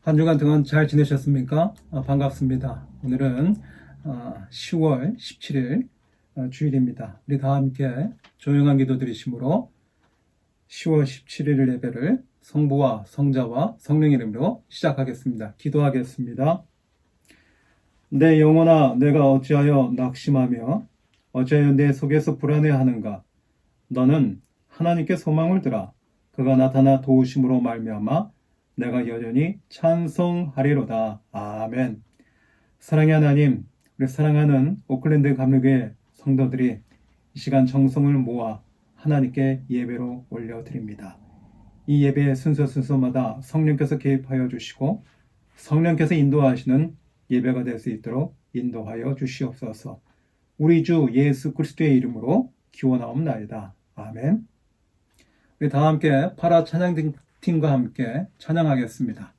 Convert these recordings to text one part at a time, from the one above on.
한 주간 동안 잘 지내셨습니까? 반갑습니다. 오늘은 10월 17일 주일입니다. 우리 다 함께 조용한 기도 드리심으로 10월 17일 예배를 성부와 성자와 성령 이름으로 시작하겠습니다. 기도하겠습니다. 내 영혼아, 내가 어찌하여 낙심하며 어찌하여 내 속에서 불안해하는가? 너는 하나님께 소망을 들어 그가 나타나 도우심으로 말미암아 내가 여전히 찬송하리로다. 아멘. 사랑의 하나님, 우리 사랑하는 오클랜드 감리교회 성도들이 이 시간 정성을 모아 하나님께 예배로 올려드립니다. 이 예배의 순서마다 성령께서 개입하여 주시고 성령께서 인도하시는 예배가 될 수 있도록 인도하여 주시옵소서. 우리 주 예수 그리스도의 이름으로 기원하옵나이다. 아멘. 우리 다 함께 파라 찬양팀과 함께 찬양하겠습니다.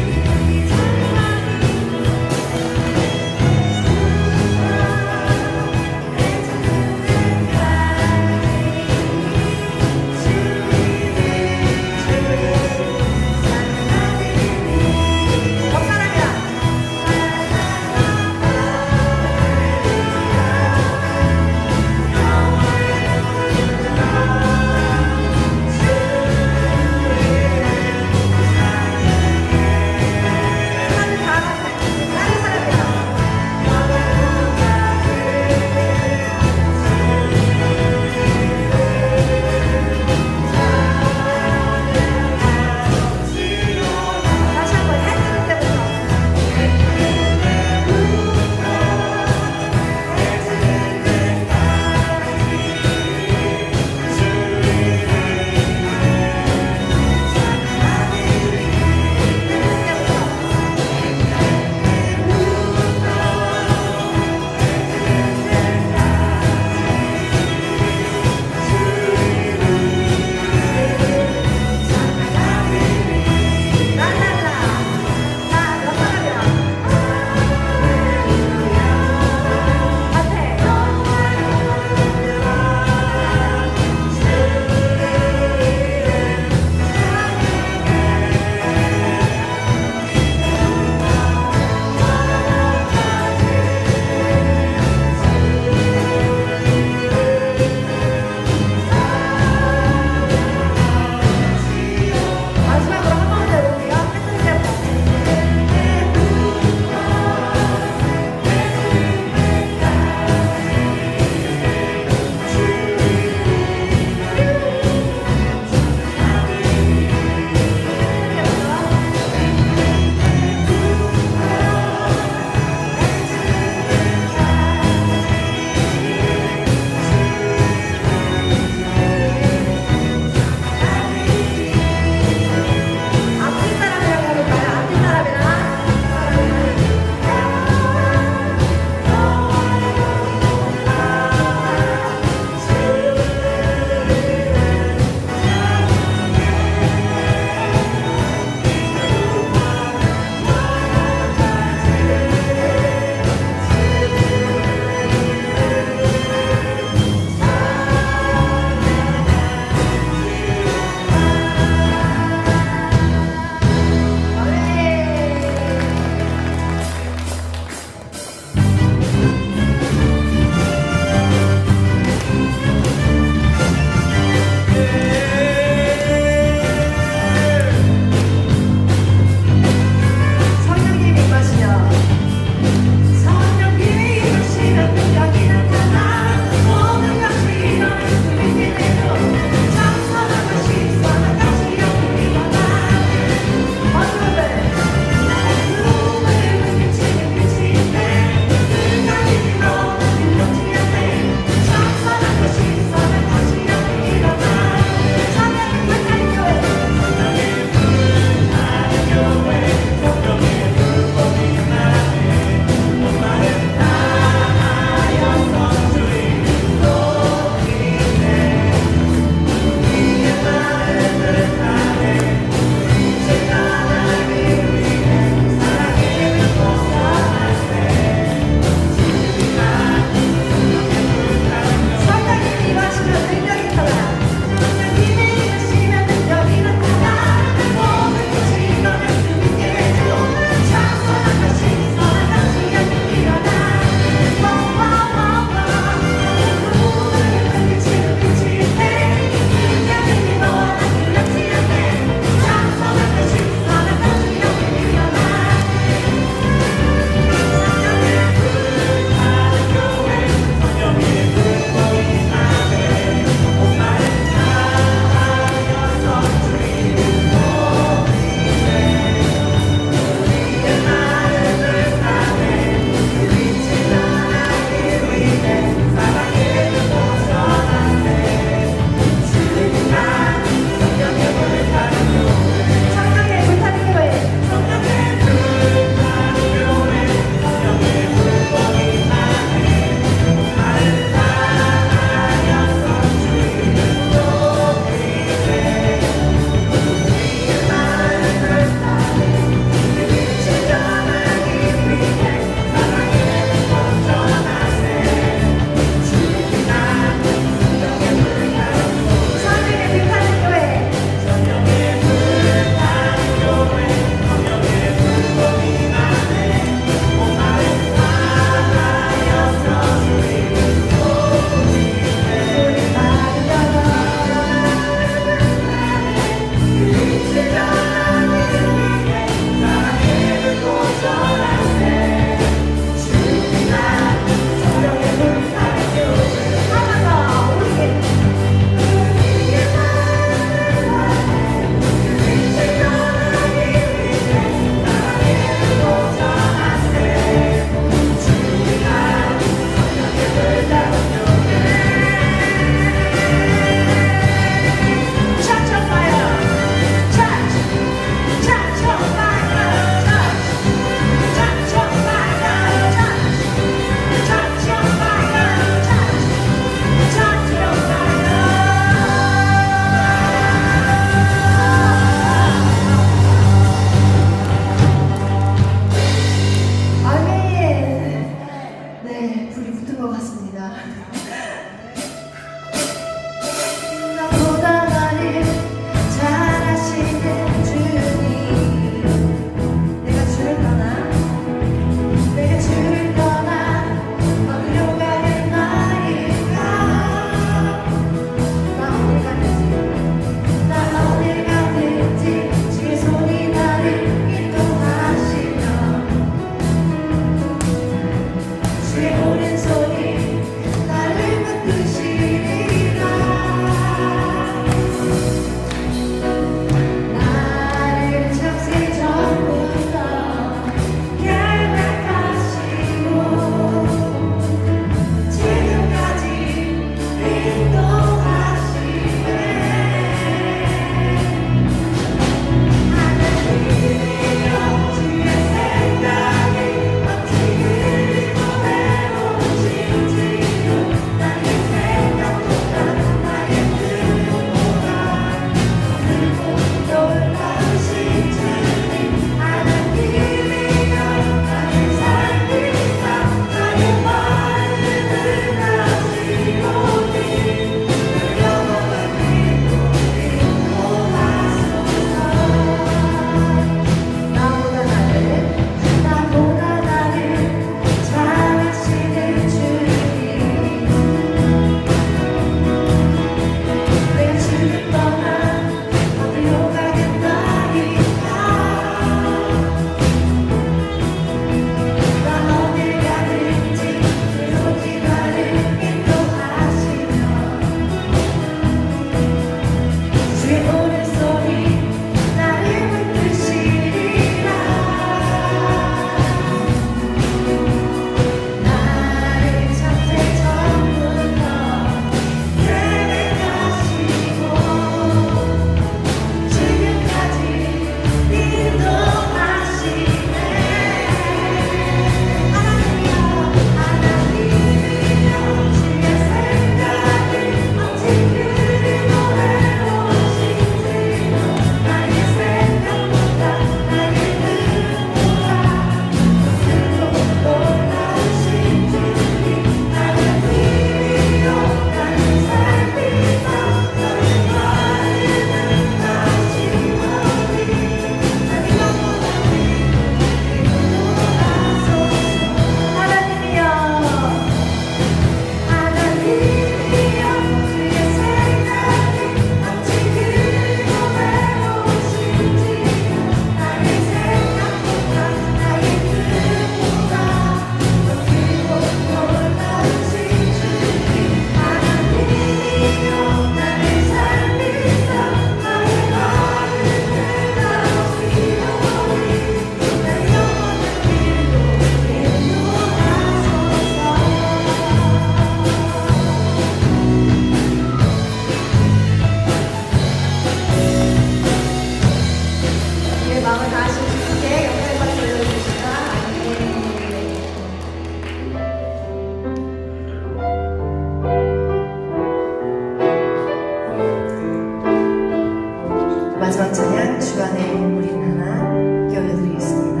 마지막 찬양 주안의 우리 하나 이어드리겠습니다.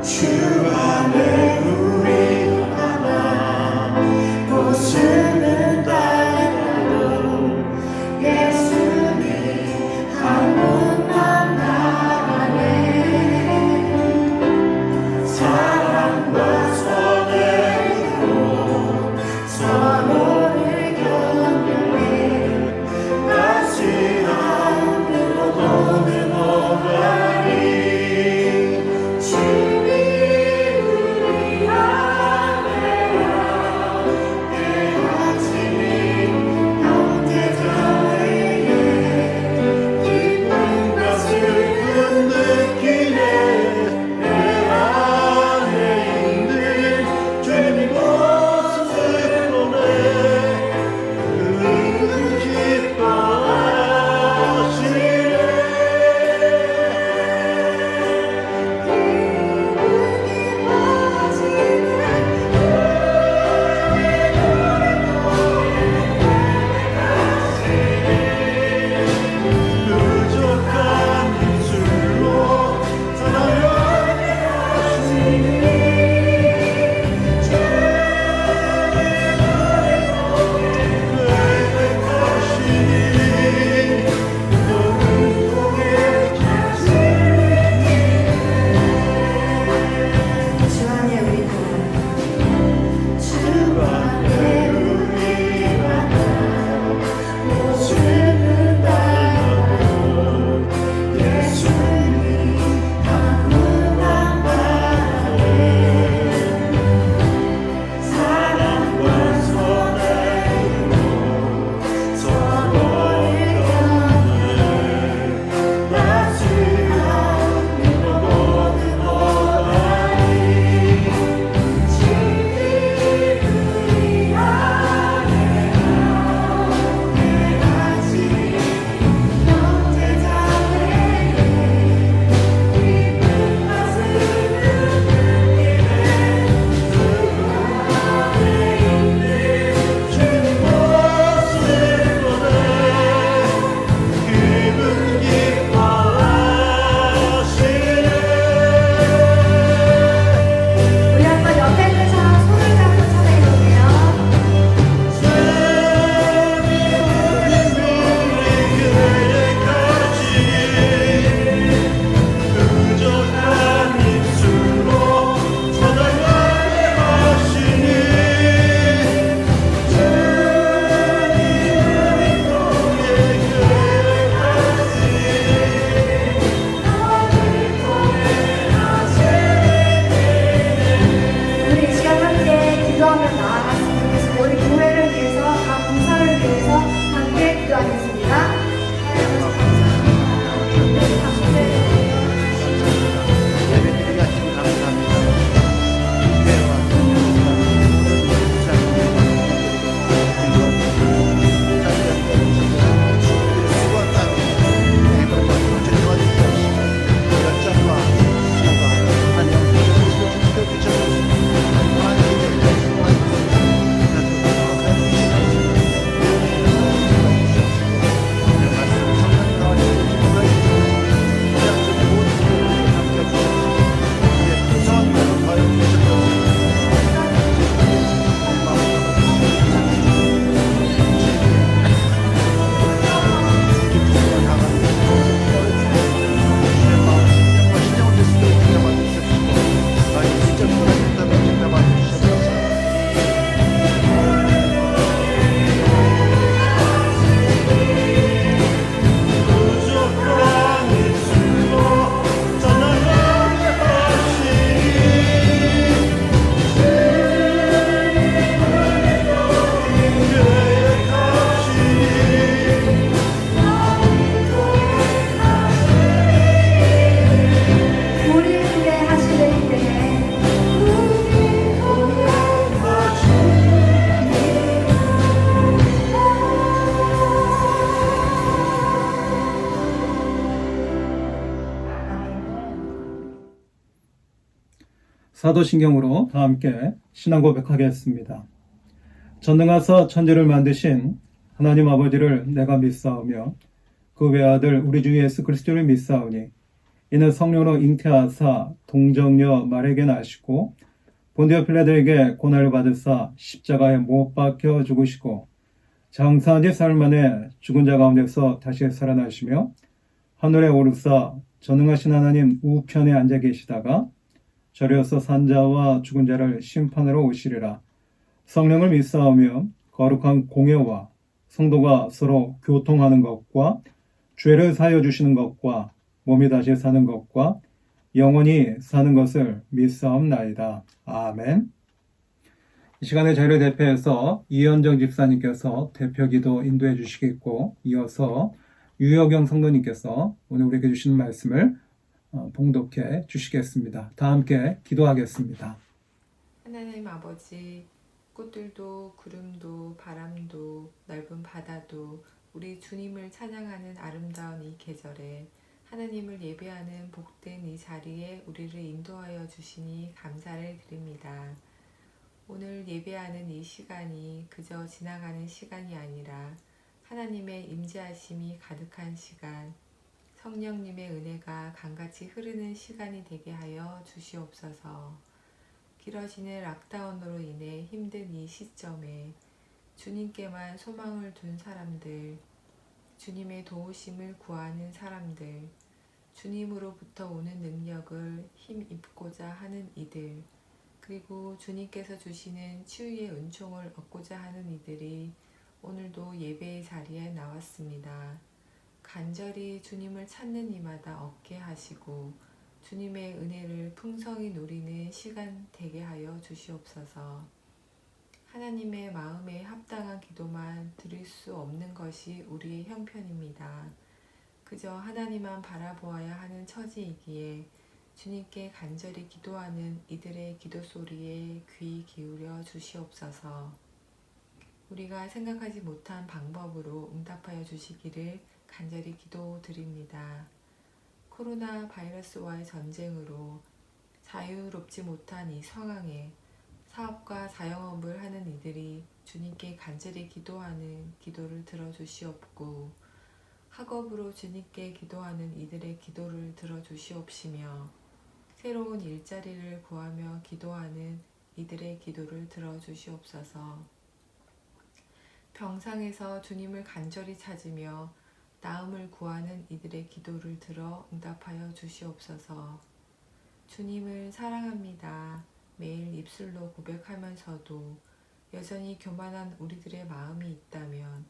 주안의 우리 하나 모습은 달라도 예수님 한 분만 나네. 사랑과 선행으로 서로를 견뎌내 다시 하늘로 넘어가리. 주님 우리 안에와 내 아침이 형제자매의 기쁨과 슬픔 느끼네. 내 안에 있는 주님 모습을 보내 기뻐하시네. 부족한 입술로 사랑하시니 주안의 우리 하나 주안의 우리 하나 모습은 달라도 예수님 한 분만 바라네. 사랑과 선행으로 서로를 견뎌내 다시 하늘로 넘어가리. 주님 우리 안에 내 아침이 형제자매의 기쁨과 슬픔 느끼네. 주 안에 있는 주님 모습을 보내 기분 기뻐하시네. 우리 한번 옆에 있는 사람 손을 잡고 찬양해볼게요. 부족한 입술로 사랑하게 하시니 주님을 통해 계획하시니 너를 통해 하시니. 우리 이 시간 함께 기도하며 나아갔으면 좋겠습니다. 우리 교회를 위해서, 각 봉사를 위해서 함께 기도하겠습니다. 예배드리기가 참 감사합니다. 교회와 모든 수고한 따로 그런 것으로 전정하시옵소서. 열정과 수고가 한 영혼을 지켜주셔서 많은 일을 부족한 입술로 사랑하게 하시니 우리를 위해 하시는 일에 사도신경으로 다 함께 신앙 고백하겠습니다. 전능하사 천지를 만드신 하나님 아버지를 내가 믿사오며 그 외아들 우리 주 예수 그리스도를 믿사오니 이는 성령으로 잉태하사 동정녀 마리아에게 나시고 본디오 필라도에게 고난을 받으사 십자가에 못 박혀 죽으시고 장사한 지 사흘 만에 죽은 자 가운데서 다시 살아나시며 하늘에 오르사 전능하신 하나님 우편에 앉아 계시다가 저리어서 산자와 죽은 자를 심판하러 오시리라. 성령을 믿사오며 거룩한 공예와 성도가 서로 교통하는 것과 죄를 사하여 주시는 것과 몸이 다시 사는 것과 영원히 사는 것을 믿사옵나이다. 아멘. 이 시간에 저희를 대표해서 이현정 집사님께서 대표기도 인도해 주시겠고, 이어서 유여경 성도님께서 오늘 우리에게 주시는 말씀을 봉독해 주시겠습니다. 다 함께 기도하겠습니다. 하나님 아버지, 꽃들도 구름도 바람도 넓은 바다도 우리 주님을 찬양하는 아름다운 이 계절에 하나님을 예배하는 복된 이 자리에 우리를 인도하여 주시니 감사를 드립니다. 오늘 예배하는 이 시간이 그저 지나가는 시간이 아니라 하나님의 임재하심이 가득한 시간, 성령님의 은혜가 강같이 흐르는 시간이 되게 하여 주시옵소서. 길어지는 락다운으로 인해 힘든 이 시점에 주님께만 소망을 둔 사람들, 주님의 도우심을 구하는 사람들, 주님으로부터 오는 능력을 힘입고자 하는 이들, 그리고 주님께서 주시는 치유의 은총을 얻고자 하는 이들이 오늘도 예배의 자리에 나왔습니다. 간절히 주님을 찾는 이마다 얻게 하시고 주님의 은혜를 풍성히 누리는 시간 되게 하여 주시옵소서. 하나님의 마음에 합당한 기도만 드릴 수 없는 것이 우리의 형편입니다. 그저 하나님만 바라보아야 하는 처지이기에 주님께 간절히 기도하는 이들의 기도 소리에 귀 기울여 주시옵소서. 우리가 생각하지 못한 방법으로 응답하여 주시기를 간절히 기도드립니다. 코로나 바이러스와의 전쟁으로 자유롭지 못한 이 상황에 사업과 자영업을 하는 이들이 주님께 간절히 기도하는 기도를 들어주시옵고, 학업으로 주님께 기도하는 이들의 기도를 들어주시옵시며, 새로운 일자리를 구하며 기도하는 이들의 기도를 들어주시옵소서. 병상에서 주님을 간절히 찾으며 나음을 구하는 이들의 기도를 들어 응답하여 주시옵소서. 주님을 사랑합니다. 매일 입술로 고백하면서도 여전히 교만한 우리들의 마음이 있다면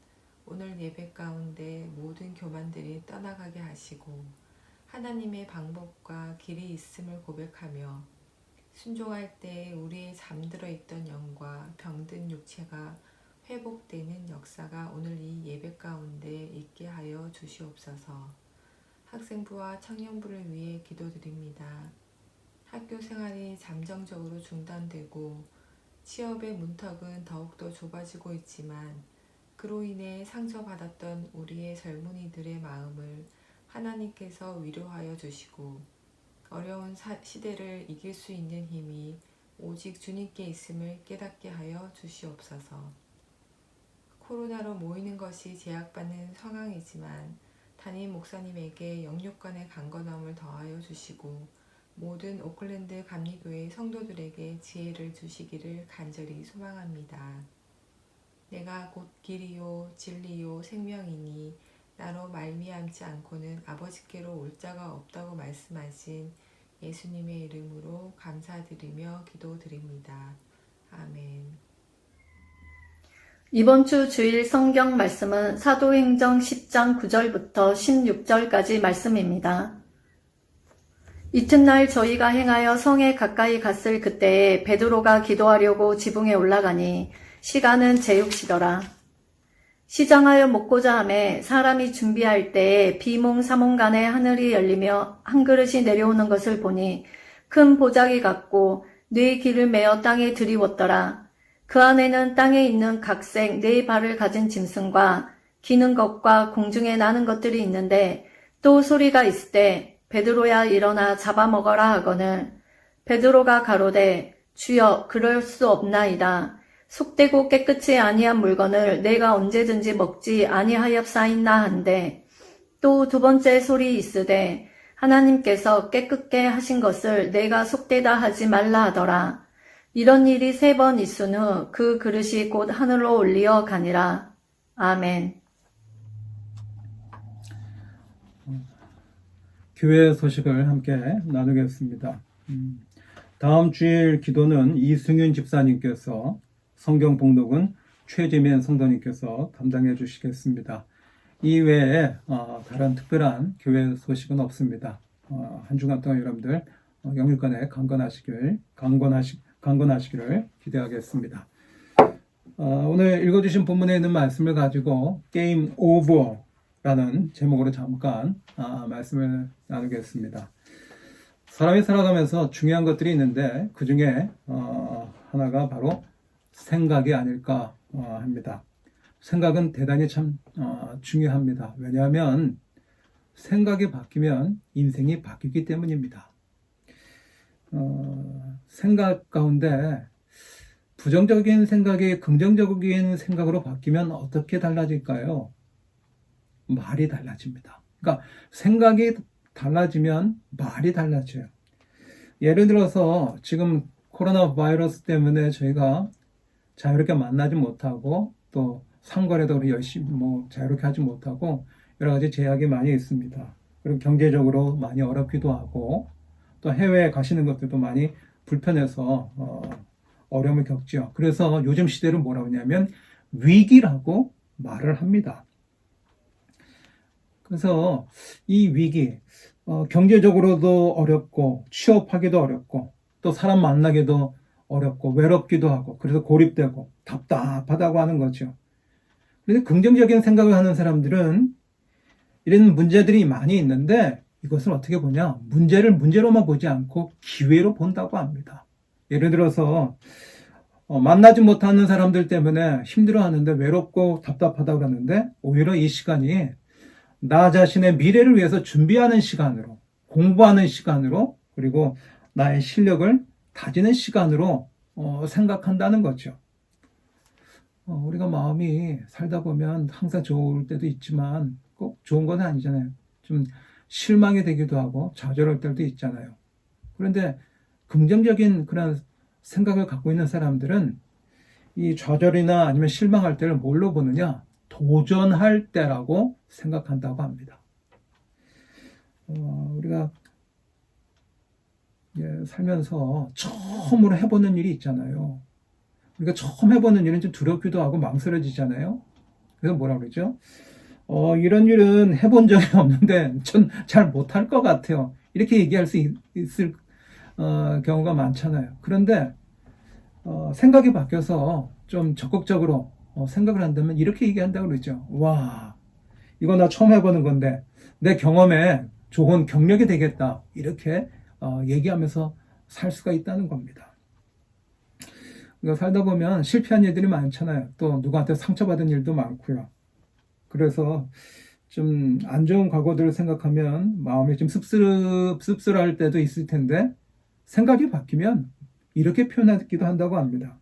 오늘 예배 가운데 모든 교만들이 떠나가게 하시고 하나님의 방법과 길이 있음을 고백하며 순종할 때 우리의 잠들어 있던 영과 병든 육체가 회복되는 역사가 오늘 이 예배 가운데 있게 하여 주시옵소서. 학생부와 청년부를 위해 기도드립니다. 학교 생활이 잠정적으로 중단되고 취업의 문턱은 더욱더 좁아지고 있지만 그로 인해 상처받았던 우리의 젊은이들의 마음을 하나님께서 위로하여 주시고 어려운 시대를 이길 수 있는 힘이 오직 주님께 있음을 깨닫게 하여 주시옵소서. 코로나로 모이는 것이 제약받는 상황이지만 담임 목사님에게 영육간의 강건함을 더하여 주시고 모든 오클랜드 감리교회 성도들에게 지혜를 주시기를 간절히 소망합니다. 내가 곧 길이요 진리요 생명이니 나로 말미암지 않고는 아버지께로 올 자가 없다고 말씀하신 예수님의 이름으로 감사드리며 기도드립니다. 아멘. 이번 주 주일 성경 말씀은 사도행전 10장 9절부터 16절까지 말씀입니다. 이튿날 저희가 행하여 성에 가까이 갔을 그때에 베드로가 기도하려고 지붕에 올라가니 시간은 제육시더라. 시장하여 먹고자 하매 사람이 준비할 때에 비몽사몽간에 하늘이 열리며 한 그릇이 내려오는 것을 보니 큰 보자기 같고 네 길을 메어 땅에 들이웠더라. 그 안에는 땅에 있는 각색 네 발을 가진 짐승과 기는 것과 공중에 나는 것들이 있는데 또 소리가 있을 때 베드로야 일어나 잡아먹어라 하거늘 베드로가 가로되 주여 그럴 수 없나이다. 속되고 깨끗이 아니한 물건을 내가 언제든지 먹지 아니하였사있나 한데 또 두 번째 소리 있으되 하나님께서 깨끗게 하신 것을 내가 속되다 하지 말라 하더라. 이런 일이 3번 있은 후 그 그릇이 곧 하늘로 올리어 가니라. 아멘. 교회 소식을 함께 나누겠습니다. 다음 주일 기도는 이승윤 집사님께서, 성경 봉독은 최재민 성도님께서 담당해 주시겠습니다. 이외에 다른 특별한 교회 소식은 없습니다. 한 주간 동안 여러분들 영육간에 강건하시기를 기대하겠습니다. 오늘 읽어주신 본문에 있는 말씀을 가지고 게임 오버라는 제목으로 잠깐 말씀을 나누겠습니다. 사람이 살아가면서 중요한 것들이 있는데 그 중에 하나가 바로 생각이 아닐까 합니다. 생각은 대단히 참 중요합니다. 왜냐하면 생각이 바뀌면 인생이 바뀌기 때문입니다. 생각 가운데 부정적인 생각이 긍정적인 생각으로 바뀌면 어떻게 달라질까요? 말이 달라집니다. 그러니까 생각이 달라지면 말이 달라져요. 예를 들어서 지금 코로나 바이러스 때문에 저희가 자유롭게 만나지 못하고 또 상거래도 우리 열심히 자유롭게 하지 못하고 여러 가지 제약이 많이 있습니다. 그리고 경제적으로 많이 어렵기도 하고 또 해외에 가시는 것들도 많이 불편해서 어려움을 겪죠. 그래서 요즘 시대를 뭐라고 하냐면 위기라고 말을 합니다. 그래서 이 위기, 경제적으로도 어렵고 취업하기도 어렵고 또 사람 만나기도 어렵고 외롭기도 하고 그래서 고립되고 답답하다고 하는 거죠. 그런데 긍정적인 생각을 하는 사람들은 이런 문제들이 많이 있는데 이것을 어떻게 보냐? 문제를 문제로만 보지 않고 기회로 본다고 합니다. 예를 들어서 만나지 못하는 사람들 때문에 힘들어하는데 외롭고 답답하다고 하는데 오히려 이 시간이 나 자신의 미래를 위해서 준비하는 시간으로, 공부하는 시간으로, 그리고 나의 실력을 다지는 시간으로 생각한다는 거죠. 우리가 마음이 살다 보면 항상 좋을 때도 있지만 꼭 좋은 건 아니잖아요. 좀 실망이 되기도 하고 좌절할 때도 있잖아요. 그런데 긍정적인 그런 생각을 갖고 있는 사람들은 이 좌절이나 아니면 실망할 때를 뭘로 보느냐? 도전할 때라고 생각한다고 합니다. 우리가 살면서 처음으로 해보는 일이 있잖아요. 우리가 처음 해보는 일은 좀 두렵기도 하고 망설여지잖아요. 그래서 뭐라 그러죠? 이런 일은 해본 적이 없는데 전 잘 못할 것 같아요. 이렇게 얘기할 수 있을 경우가 많잖아요. 그런데 생각이 바뀌어서 좀 적극적으로 생각을 한다면 이렇게 얘기한다고 그러죠. 와, 이거 나 처음 해보는 건데 내 경험에 좋은 경력이 되겠다. 이렇게 얘기하면서 살 수가 있다는 겁니다. 우리가 살다 보면 실패한 일들이 많잖아요. 또 누구한테 상처받은 일도 많고요. 그래서 좀 안 좋은 과거들을 생각하면 마음이 좀 씁쓸할 때도 있을 텐데 생각이 바뀌면 이렇게 표현하기도 한다고 합니다.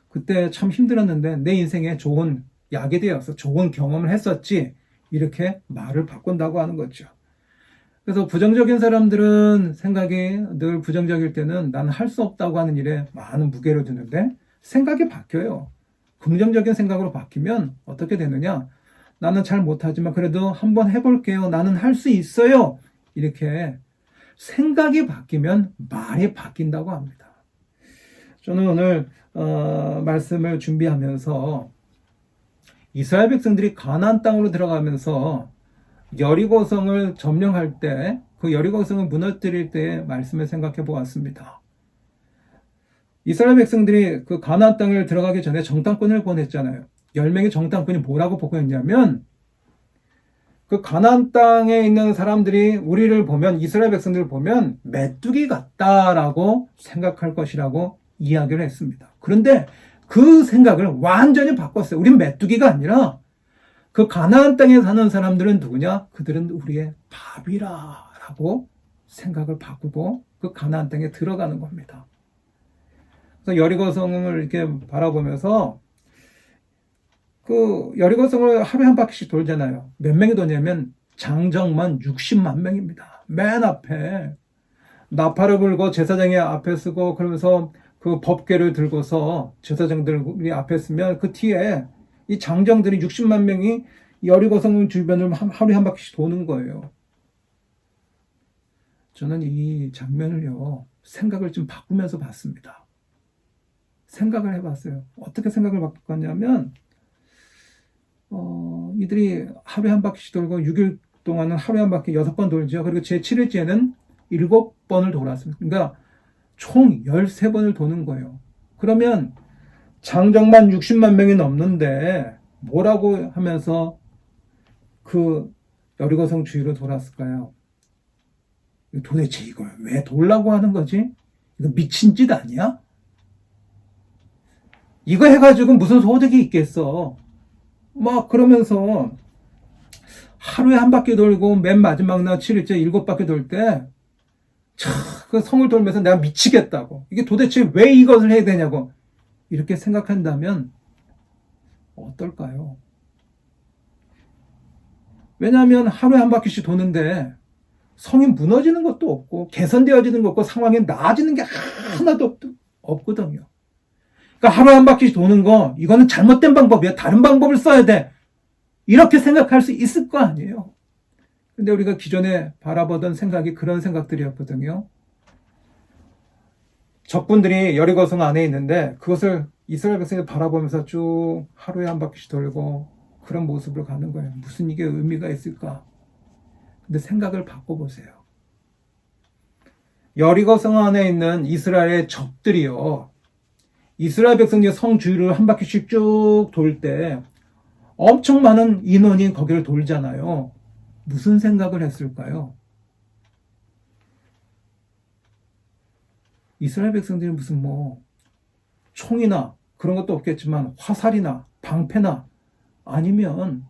그때 참 힘들었는데 내 인생에 좋은 약이 되어서 좋은 경험을 했었지. 이렇게 말을 바꾼다고 하는 거죠. 그래서 부정적인 사람들은 생각이 늘 부정적일 때는 나는 할 수 없다고 하는 일에 많은 무게를 두는데 생각이 바뀌어요. 긍정적인 생각으로 바뀌면 어떻게 되느냐? 나는 잘 못하지만 그래도 한번 해볼게요. 나는 할 수 있어요. 이렇게 생각이 바뀌면 말이 바뀐다고 합니다. 저는 오늘 말씀을 준비하면서 이스라엘 백성들이 가나안 땅으로 들어가면서 여리고성을 점령할 때 그 여리고성을 무너뜨릴 때의 말씀을 생각해 보았습니다. 이스라엘 백성들이 그 가나안 땅을 들어가기 전에 정탐꾼을 보냈잖아요. 10명의 정탐꾼이 뭐라고 보고했냐면 그 가나안 땅에 있는 사람들이 우리를 보면 이스라엘 백성들을 보면 메뚜기 같다라고 생각할 것이라고 이야기를 했습니다. 그런데 그 생각을 완전히 바꿨어요. 우린 메뚜기가 아니라 그 가나안 땅에 사는 사람들은 누구냐? 그들은 우리의 밥이라라고 생각을 바꾸고 그 가나안 땅에 들어가는 겁니다. 그래서 여리고성을 이렇게 바라보면서 그 여리고성을 하루에 한 바퀴씩 돌잖아요. 몇 명이 도냐면 장정만 60만 명입니다. 맨 앞에 나팔을 불고 제사장이 앞에 서고 그러면서 그 법궤를 들고서 제사장들이 앞에 서면 그 뒤에 이 장정들이 60만 명이 여리고성 주변을 하루에 한 바퀴씩 도는 거예요. 저는 이 장면을요, 생각을 좀 바꾸면서 봤습니다. 생각을 해봤어요. 어떻게 생각을 바꿨냐면, 이들이 하루에 한 바퀴씩 돌고 6일 동안은 하루에 한 바퀴 6번 돌죠. 그리고 제 7일째는 7번을 돌았습니다. 그러니까 총 13번을 도는 거예요. 그러면 장정만 60만 명이 넘는데 뭐라고 하면서 그 여리고성 주위로 돌았을까요? 도대체 이걸 왜 돌라고 하는 거지? 이거 미친 짓 아니야? 이거 해가지고 무슨 소득이 있겠어? 막 그러면서 하루에 한 바퀴 돌고 맨 마지막 날 7일째 7바퀴 돌 때 그 성을 돌면서 내가 미치겠다고, 이게 도대체 왜 이것을 해야 되냐고 이렇게 생각한다면 어떨까요? 왜냐하면 하루에 한 바퀴씩 도는데 성이 무너지는 것도 없고 개선되어지는 것도 없고 상황이 나아지는 게 하나도 없거든요. 그러니까 하루에 한 바퀴씩 도는 거, 이거는 잘못된 방법이야. 다른 방법을 써야 돼. 이렇게 생각할 수 있을 거 아니에요. 근데 우리가 기존에 바라보던 생각이 그런 생각들이었거든요. 적군들이 여리고성 안에 있는데 그것을 이스라엘 백성이 바라보면서 쭉 하루에 한 바퀴씩 돌고 그런 모습으로 가는 거예요. 무슨 이게 의미가 있을까? 근데 생각을 바꿔보세요. 여리고성 안에 있는 이스라엘의 적들이요, 이스라엘 백성이 성 주위를 한 바퀴씩 쭉 돌 때 엄청 많은 인원이 거기를 돌잖아요. 무슨 생각을 했을까요? 이스라엘 백성들이 무슨 뭐 총이나 그런 것도 없겠지만 화살이나 방패나 아니면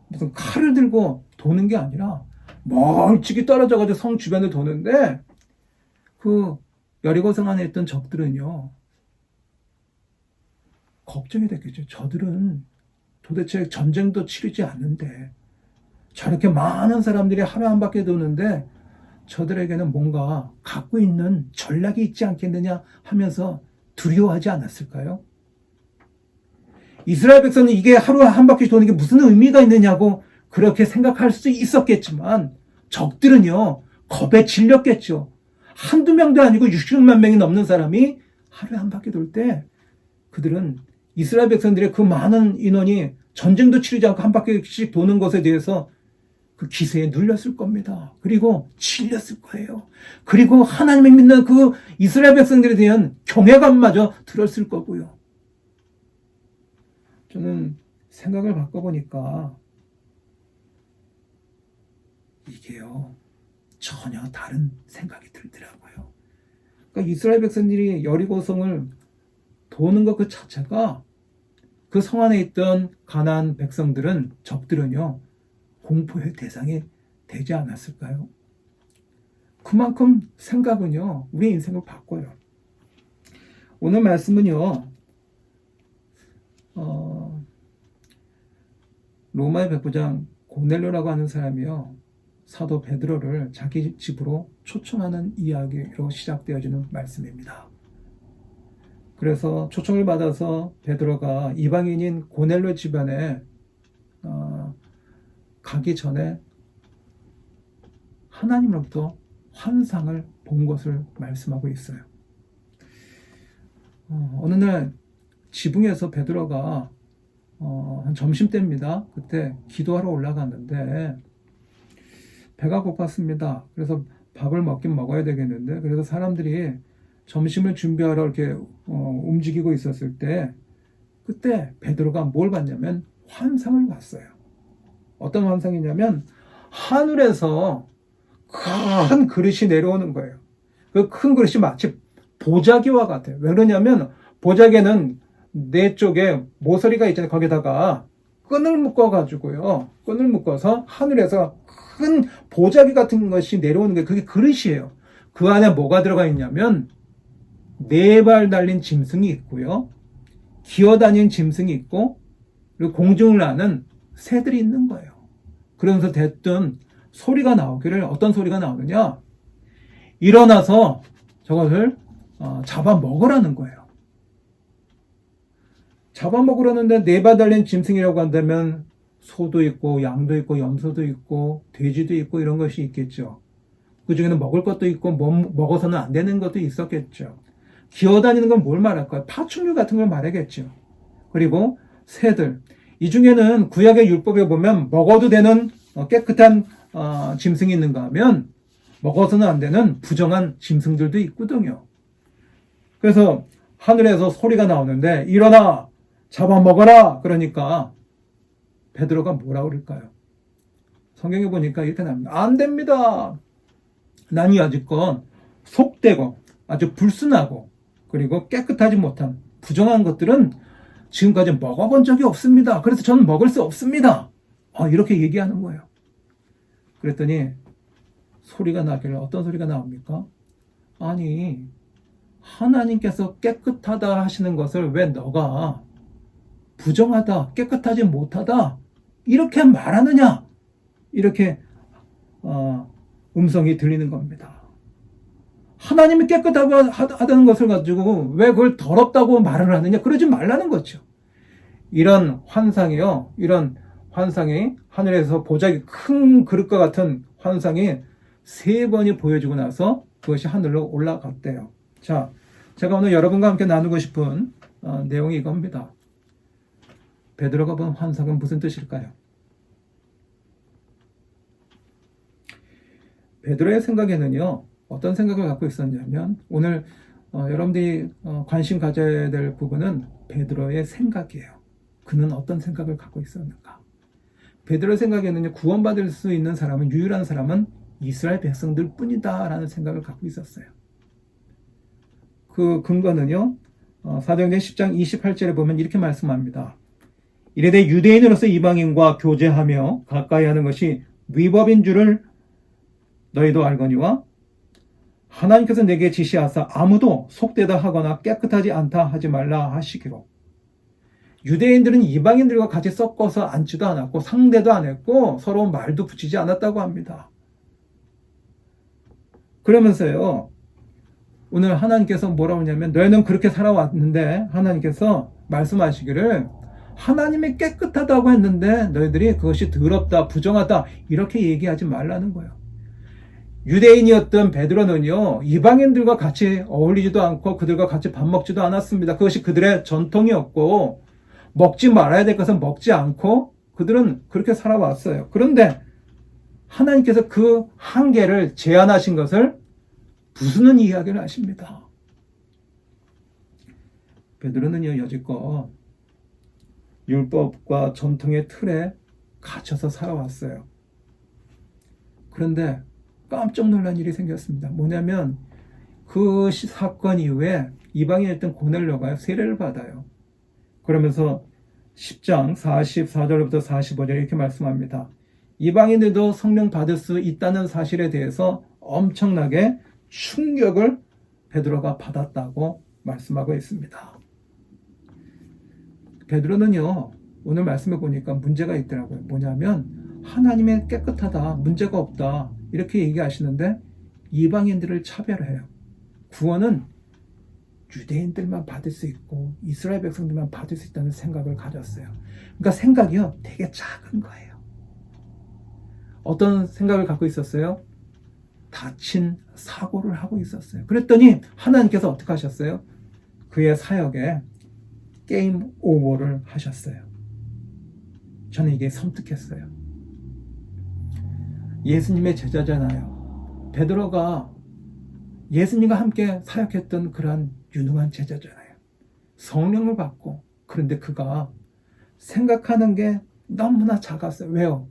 무슨 칼을 들고 도는 게 아니라 멀찍이 떨어져가지고 성 주변을 도는데 그 여리고성 안에 있던 적들은요, 걱정이 됐겠죠. 저들은 도대체 전쟁도 치르지 않는데 저렇게 많은 사람들이 하루 한 바퀴 도는데 저들에게는 뭔가 갖고 있는 전략이 있지 않겠느냐 하면서 두려워하지 않았을까요? 이스라엘 백성은 이게 하루 한 바퀴 도는 게 무슨 의미가 있느냐고 그렇게 생각할 수 있었겠지만 적들은요, 겁에 질렸겠죠. 한두 명도 아니고 60만 명이 넘는 사람이 하루에 한 바퀴 돌 때 그들은 이스라엘 백성들의 그 많은 인원이 전쟁도 치르지 않고 한 바퀴씩 도는 것에 대해서 그 기세에 눌렸을 겁니다. 그리고 질렸을 거예요. 그리고 하나님을 믿는 그 이스라엘 백성들에 대한 경외감마저 들었을 거고요. 저는 생각을 바꿔보니까 이게요, 전혀 다른 생각이 들더라고요. 그러니까 이스라엘 백성들이 여리고성을 도는 것 그 자체가 그 성 안에 있던 가나안 백성들은, 적들은요, 공포의 대상이 되지 않았을까요? 그만큼 생각은요, 우리 인생을 바꿔요. 오늘 말씀은요, 로마의 백부장 고넬료라고 하는 사람이요, 사도 베드로를 자기 집으로 초청하는 이야기로 시작되어지는 말씀입니다. 그래서 초청을 받아서 베드로가 이방인인 고넬료 집안에 가기 전에 하나님으로부터 환상을 본 것을 말씀하고 있어요. 어느 날 지붕에서 베드로가 한 점심때입니다. 그때 기도하러 올라갔는데 배가 고팠습니다. 그래서 밥을 먹긴 먹어야 되겠는데, 그래서 사람들이 점심을 준비하러 이렇게 움직이고 있었을 때 그때 베드로가 뭘 봤냐면 환상을 봤어요. 어떤 환상이냐면 하늘에서 큰 그릇이 내려오는 거예요. 그 큰 그릇이 마치 보자기와 같아요. 왜 그러냐면 보자기에는 네 쪽에 모서리가 있잖아요. 거기다가 끈을 묶어가지고요, 끈을 묶어서 하늘에서 큰 보자기 같은 것이 내려오는 게 그게 그릇이에요. 그 안에 뭐가 들어가 있냐면 4발 달린 짐승이 있고요. 기어다니는 짐승이 있고 그리고 공중을 나는 새들이 있는 거예요. 그러면서 대뜸 소리가 나오기를 어떤 소리가 나오느냐? 일어나서 저것을 잡아먹으라는 거예요. 잡아먹으라는데 4발 달린 짐승이라고 한다면 소도 있고 양도 있고 염소도 있고 돼지도 있고 이런 것이 있겠죠. 그 중에는 먹을 것도 있고 먹어서는 안 되는 것도 있었겠죠. 기어다니는 건 뭘 말할까요? 파충류 같은 걸 말하겠죠. 그리고 새들. 이 중에는 구약의 율법에 보면 먹어도 되는 깨끗한 짐승이 있는가 하면 먹어서는 안 되는 부정한 짐승들도 있거든요. 그래서 하늘에서 소리가 나오는데 일어나 잡아먹어라. 그러니까 베드로가 뭐라 그럴까요? 성경에 보니까 이렇게 나옵니다. 안 됩니다. 난 여지껏 속되고 아주 불순하고 그리고 깨끗하지 못한 부정한 것들은 지금까지 먹어본 적이 없습니다. 그래서 저는 먹을 수 없습니다. 이렇게 얘기하는 거예요. 그랬더니 소리가 나길래 어떤 소리가 나옵니까? 아니 하나님께서 깨끗하다 하시는 것을 왜 너가 부정하다, 깨끗하지 못하다 이렇게 말하느냐? 이렇게 음성이 들리는 겁니다. 하나님이 깨끗하고 하다는 것을 가지고 왜 그걸 더럽다고 말을 하느냐? 그러지 말라는 거죠. 이런 환상이요. 이런 환상이 하늘에서 보자기 큰 그릇과 같은 환상이 3번이 보여지고 나서 그것이 하늘로 올라갔대요. 자, 제가 오늘 여러분과 함께 나누고 싶은 내용이 이겁니다. 베드로가 본 환상은 무슨 뜻일까요? 베드로의 생각에는요, 어떤 생각을 갖고 있었냐면, 오늘 여러분들이 관심 가져야 될 부분은 베드로의 생각이에요. 그는 어떤 생각을 갖고 있었는가? 베드로의 생각에는요, 구원받을 수 있는 사람은, 유일한 사람은 이스라엘 백성들 뿐이다 라는 생각을 갖고 있었어요. 그 근거는요, 사도행전 10장 28절에 보면 이렇게 말씀합니다. 이래되 유대인으로서 이방인과 교제하며 가까이 하는 것이 위법인 줄을 너희도 알거니와 하나님께서 내게 지시하사 아무도 속되다 하거나 깨끗하지 않다 하지 말라 하시기로. 유대인들은 이방인들과 같이 섞어서 앉지도 않았고 상대도 안 했고 서로 말도 붙이지 않았다고 합니다. 그러면서요, 오늘 하나님께서 뭐라고 하냐면 너희는 그렇게 살아왔는데 하나님께서 말씀하시기를 하나님이 깨끗하다고 했는데 너희들이 그것이 더럽다, 부정하다 이렇게 얘기하지 말라는 거예요. 유대인이었던 베드로는요, 이방인들과 같이 어울리지도 않고 그들과 같이 밥 먹지도 않았습니다. 그것이 그들의 전통이었고 먹지 말아야 될 것은 먹지 않고 그들은 그렇게 살아왔어요. 그런데 하나님께서 그 한계를 제한하신 것을 부수는 이야기를 하십니다. 베드로는요, 여지껏 율법과 전통의 틀에 갇혀서 살아왔어요. 그런데 깜짝 놀란 일이 생겼습니다. 뭐냐면 그 사건 이후에 이방인이었던 고넬료가 세례를 받아요. 그러면서 10장 44절부터 45절 이렇게 말씀합니다. 이방인들도 성령 받을 수 있다는 사실에 대해서 엄청나게 충격을 베드로가 받았다고 말씀하고 있습니다. 베드로는요, 오늘 말씀해 보니까 문제가 있더라고요. 뭐냐면 하나님의 깨끗하다, 문제가 없다 이렇게 얘기하시는데 이방인들을 차별해요. 구원은 유대인들만 받을 수 있고 이스라엘 백성들만 받을 수 있다는 생각을 가졌어요. 그러니까 생각이요, 되게 작은 거예요. 어떤 생각을 갖고 있었어요? 다친 사고를 하고 있었어요. 그랬더니 하나님께서 어떻게 하셨어요? 그의 사역에 게임 오버를 하셨어요. 저는 이게 섬뜩했어요. 예수님의 제자잖아요. 베드로가 예수님과 함께 사역했던 그러한 유능한 제자잖아요. 성령을 받고, 그런데 그가 생각하는 게 너무나 작았어요. 왜요?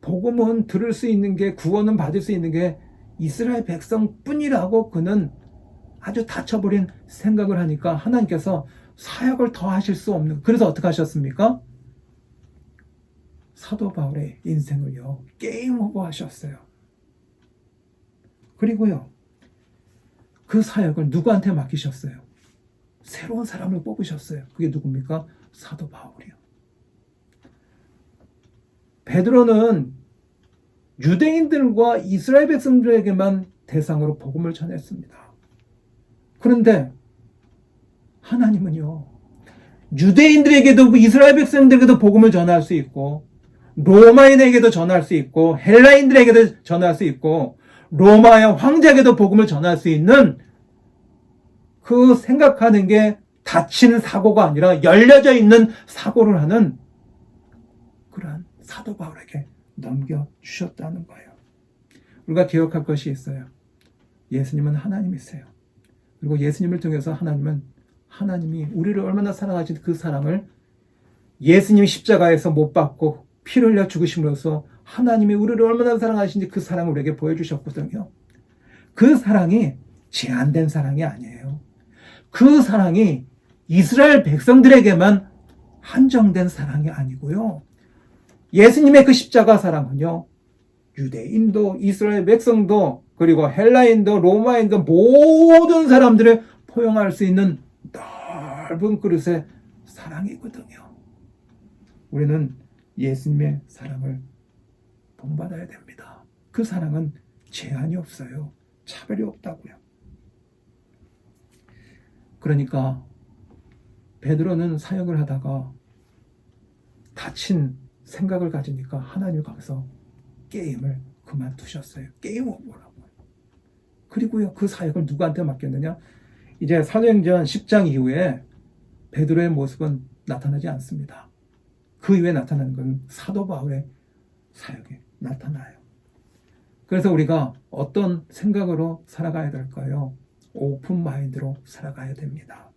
복음은 들을 수 있는 게, 구원은 받을 수 있는 게 이스라엘 백성뿐이라고 그는 아주 닫혀버린 생각을 하니까 하나님께서 사역을 더 하실 수 없는, 그래서 어떻게 하셨습니까? 사도 바울의 인생을요, 게임 오버 하셨어요. 그리고요, 그 사역을 누구한테 맡기셨어요? 새로운 사람을 뽑으셨어요. 그게 누굽니까? 사도 바울이요. 베드로는 유대인들과 이스라엘 백성들에게만 대상으로 복음을 전했습니다. 그런데 하나님은요, 유대인들에게도 이스라엘 백성들에게도 복음을 전할 수 있고, 로마인에게도 전할 수 있고, 헬라인들에게도 전할 수 있고, 로마의 황제에게도 복음을 전할 수 있는 그 생각하는 게 닫힌 사고가 아니라 열려져 있는 사고를 하는 그러한 사도 바울에게 넘겨주셨다는 거예요. 우리가 기억할 것이 있어요. 예수님은 하나님이세요. 그리고 예수님을 통해서 하나님이 우리를 얼마나 사랑하신 그 사랑을 예수님이 십자가에서 못 박고 피를 흘려 죽으심으로써 하나님이 우리를 얼마나 사랑하신지 그 사랑을 우리에게 보여주셨거든요. 그 사랑이 제한된 사랑이 아니에요. 그 사랑이 이스라엘 백성들에게만 한정된 사랑이 아니고요. 예수님의 그 십자가 사랑은요, 유대인도 이스라엘 백성도 그리고 헬라인도 로마인도 모든 사람들을 포용할 수 있는 넓은 그릇의 사랑이거든요. 우리는 예수님의 사랑을 본받아야 됩니다. 그 사랑은 제한이 없어요. 차별이 없다고요. 그러니까 베드로는 사역을 하다가 닫힌 생각을 가지니까 하나님이 거기서 게임을 그만두셨어요. 게임 오버라고. 그리고요, 그 사역을 누구한테 맡겼느냐? 이제 사도행전 10장 이후에 베드로의 모습은 나타나지 않습니다. 그 이후에 나타나는 건 사도 바울의 사역에 나타나요. 그래서 우리가 어떤 생각으로 살아가야 될까요? 오픈 마인드로 살아가야 됩니다.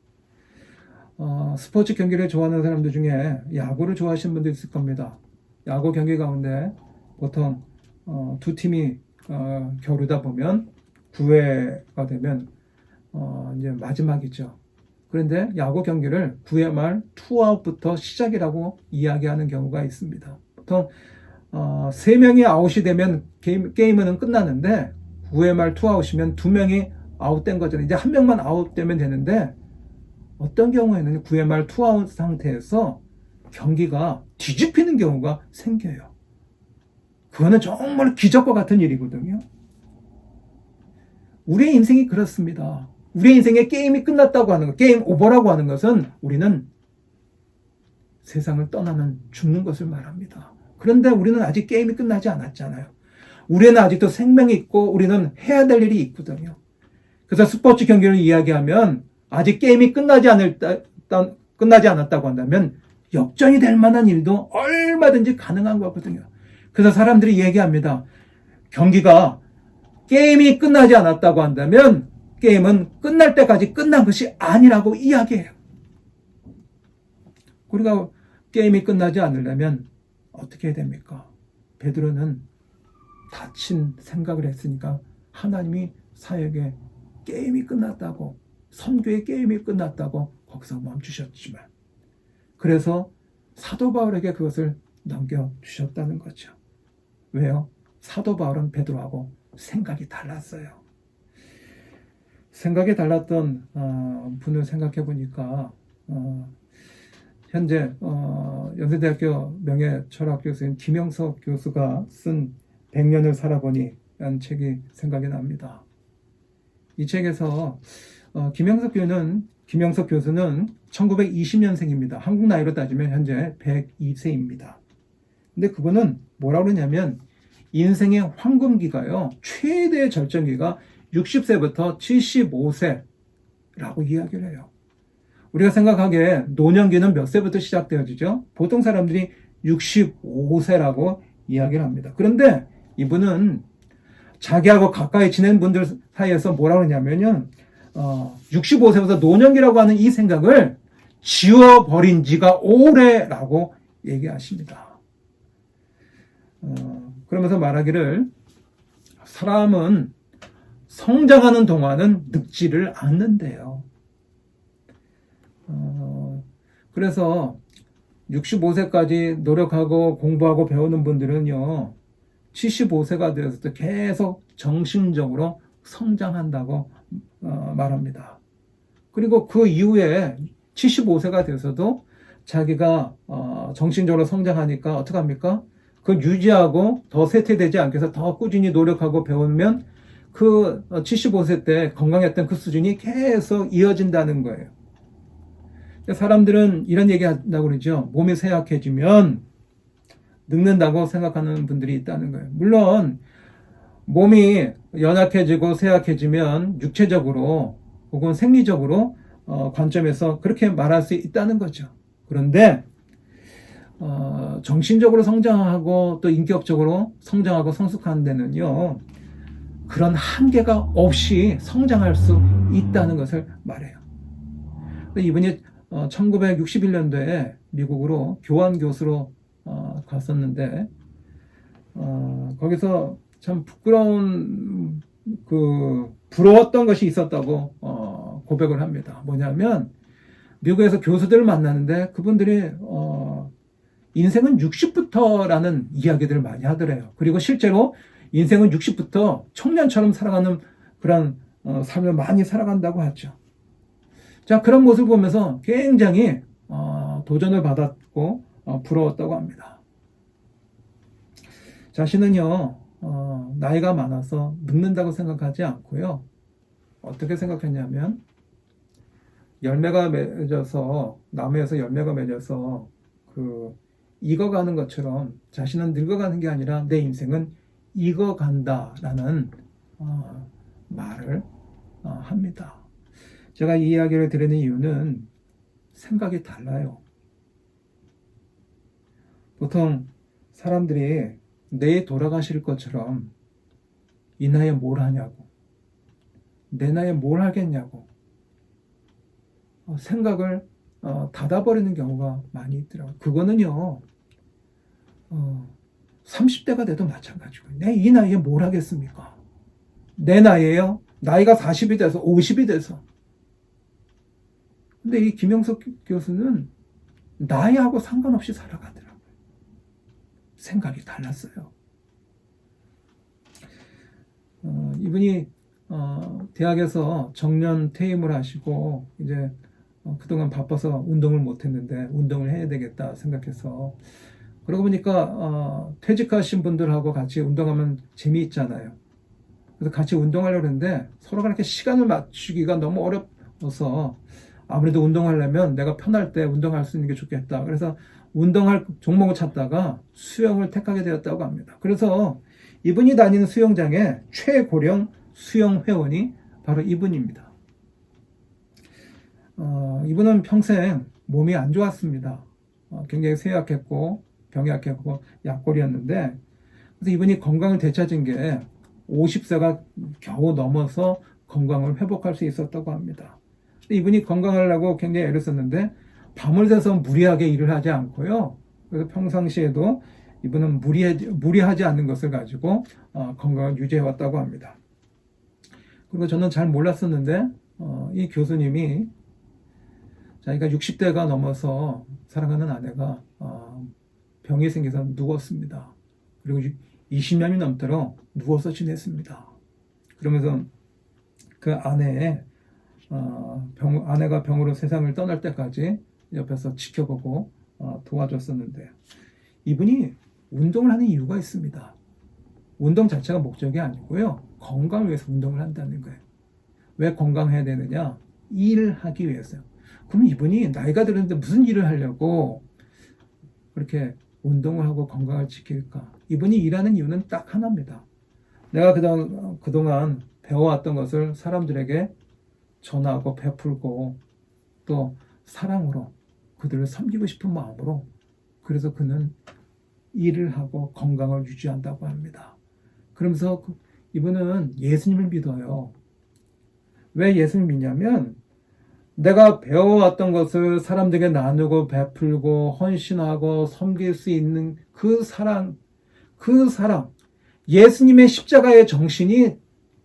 스포츠 경기를 좋아하는 사람들 중에 야구를 좋아하시는 분도 있을 겁니다. 야구 경기 가운데 보통 두 팀이 겨루다 보면 9회가 되면 이제 마지막이죠. 그런데 야구 경기를 9회 말 투아웃부터 시작이라고 이야기하는 경우가 있습니다. 보통 3명이 아웃이 되면 게임은 끝나는데 9회 말 투아웃이면 2명이 아웃된 거잖아요. 이제 1명만 아웃되면 되는데 어떤 경우에는 9회 말 투아웃 상태에서 경기가 뒤집히는 경우가 생겨요. 그거는 정말 기적과 같은 일이거든요. 우리의 인생이 그렇습니다. 우리의 인생에 게임이 끝났다고 하는 것, 게임 오버라고 하는 것은 우리는 세상을 떠나는 죽는 것을 말합니다. 그런데 우리는 아직 게임이 끝나지 않았잖아요. 우리는 아직도 생명이 있고 우리는 해야 될 일이 있거든요. 그래서 스포츠 경기를 이야기하면 아직 게임이 끝나지 않았다고 한다면 역전이 될 만한 일도 얼마든지 가능한 거거든요. 그래서 사람들이 얘기합니다. 경기가 게임이 끝나지 않았다고 한다면 게임은 끝날 때까지 끝난 것이 아니라고 이야기해요. 우리가 게임이 끝나지 않으려면 어떻게 해야 됩니까? 베드로는 닫힌 생각을 했으니까 하나님이 사역에 게임이 끝났다고, 선교의 게임이 끝났다고 거기서 멈추셨지만, 그래서 사도 바울에게 그것을 넘겨주셨다는 거죠. 왜요? 사도 바울은 베드로하고 생각이 달랐어요. 생각이 달랐던 분을 생각해 보니까 현재 연세대학교 명예철학 교수인 김영석 교수가 쓴 100년을 살아보니 라는 책이 생각이 납니다. 이 책에서 김영석 교수는 1920년생입니다. 한국 나이로 따지면 현재 102세입니다. 근데 그분은 뭐라고 그러냐면 인생의 황금기가요, 최대의 절정기가 60세부터 75세라고 이야기를 해요. 우리가 생각하기에 노년기는 몇 세부터 시작되어지죠? 보통 사람들이 65세라고 이야기를 합니다. 그런데 이분은 자기하고 가까이 지낸 분들 사이에서 뭐라고 하냐면요, 65세부터 노년기라고 하는 이 생각을 지워버린 지가 오래라고 얘기하십니다. 그러면서 말하기를, 사람은 성장하는 동안은 늙지를 않는데요. 그래서 65세까지 노력하고 공부하고 배우는 분들은요, 75세가 되어서도 계속 정신적으로 성장한다고 말합니다. 그리고 그 이후에 75세가 돼서도 자기가 정신적으로 성장하니까 어떡합니까? 그걸 유지하고 더 쇠퇴되지 않게 해서 더 꾸준히 노력하고 배우면 그 75세 때 건강했던 그 수준이 계속 이어진다는 거예요. 사람들은 이런 얘기 한다고 그러죠. 몸이 쇠약해지면 늙는다고 생각하는 분들이 있다는 거예요. 물론 몸이 연약해지고 쇠약해지면 육체적으로 혹은 생리적으로 관점에서 그렇게 말할 수 있다는 거죠. 그런데 정신적으로 성장하고 또 인격적으로 성장하고 성숙하는 데는요, 그런 한계가 없이 성장할 수 있다는 것을 말해요. 이분이 1961년도에 미국으로 교환 교수로 갔었는데 거기서 참 부러웠던 것이 있었다고 고백을 합니다. 뭐냐면 미국에서 교수들을 만나는데 그분들이 인생은 60부터라는 이야기들을 많이 하더래요. 그리고 실제로 인생은 60부터 청년처럼 살아가는 그런 삶을 많이 살아간다고 하죠. 자, 그런 모습을 보면서 굉장히 도전을 받았고 부러웠다고 합니다. 자신은요, 나이가 많아서 늙는다고 생각하지 않고요. 어떻게 생각했냐면 열매가 맺어서 나무에서 열매가 맺어서 익어가는 것처럼 자신은 늙어가는 게 아니라 내 인생은 익어간다라는 말을 합니다. 제가 이 이야기를 드리는 이유는 생각이 달라요. 보통 사람들이 내일 돌아가실 것처럼 이 나이에 뭘 하냐고, 내 나이에 뭘 하겠냐고 생각을 닫아버리는 경우가 많이 있더라고요. 그거는요, 30대가 돼도 마찬가지고, 내 이 나이에 뭘 하겠습니까? 내 나이에요? 나이가 40이 돼서 50이 돼서. 근데 이 김영석 교수는 나이하고 상관없이 살아가더라고요. 생각이 달랐어요. 이분이 대학에서 정년 퇴임을 하시고 이제 그동안 바빠서 운동을 못했는데 운동을 해야 되겠다 생각해서, 그러고 보니까 퇴직하신 분들하고 같이 운동하면 재미있잖아요. 그래서 같이 운동하려고 했는데 서로가 이렇게 시간을 맞추기가 너무 어려워서 아무래도 운동하려면 내가 편할 때 운동할 수 있는 게 좋겠다. 그래서 운동할 종목을 찾다가 수영을 택하게 되었다고 합니다. 그래서 이분이 다니는 수영장에 최고령 수영 회원이 바로 이분입니다. 이분은 평생 몸이 안 좋았습니다. 굉장히 쇠약했고 병약했고 약골이었는데, 그래서 이분이 건강을 되찾은 게 50세가 겨우 넘어서 건강을 회복할 수 있었다고 합니다. 이분이 건강하려고 굉장히 애를 썼는데 밤을 새서 무리하게 일을 하지 않고요. 그래서 평상시에도 이분은 무리하지 않는 것을 가지고 건강을 유지해왔다고 합니다. 그리고 저는 잘 몰랐었는데 이 교수님이 자기가 60대가 넘어서 사랑하는 아내가 병이 생겨서 누웠습니다. 그리고 20년이 넘도록 누워서 지냈습니다. 그러면서 그 아내가 병으로 세상을 떠날 때까지 옆에서 지켜보고 도와줬었는데, 이분이 운동을 하는 이유가 있습니다. 운동 자체가 목적이 아니고요, 건강을 위해서 운동을 한다는 거예요. 왜 건강해야 되느냐? 일을 하기 위해서요. 그럼 이분이 나이가 들었는데 무슨 일을 하려고 그렇게 운동을 하고 건강을 지킬까? 이분이 일하는 이유는 딱 하나입니다. 내가 그동안 배워왔던 것을 사람들에게 전하고 베풀고 또 사랑으로 그들을 섬기고 싶은 마음으로, 그래서 그는 일을 하고 건강을 유지한다고 합니다. 그러면서 이분은 예수님을 믿어요. 왜 예수님을 믿냐면 내가 배워왔던 것을 사람들에게 나누고 베풀고 헌신하고 섬길 수 있는 그 사랑, 예수님의 십자가의 정신이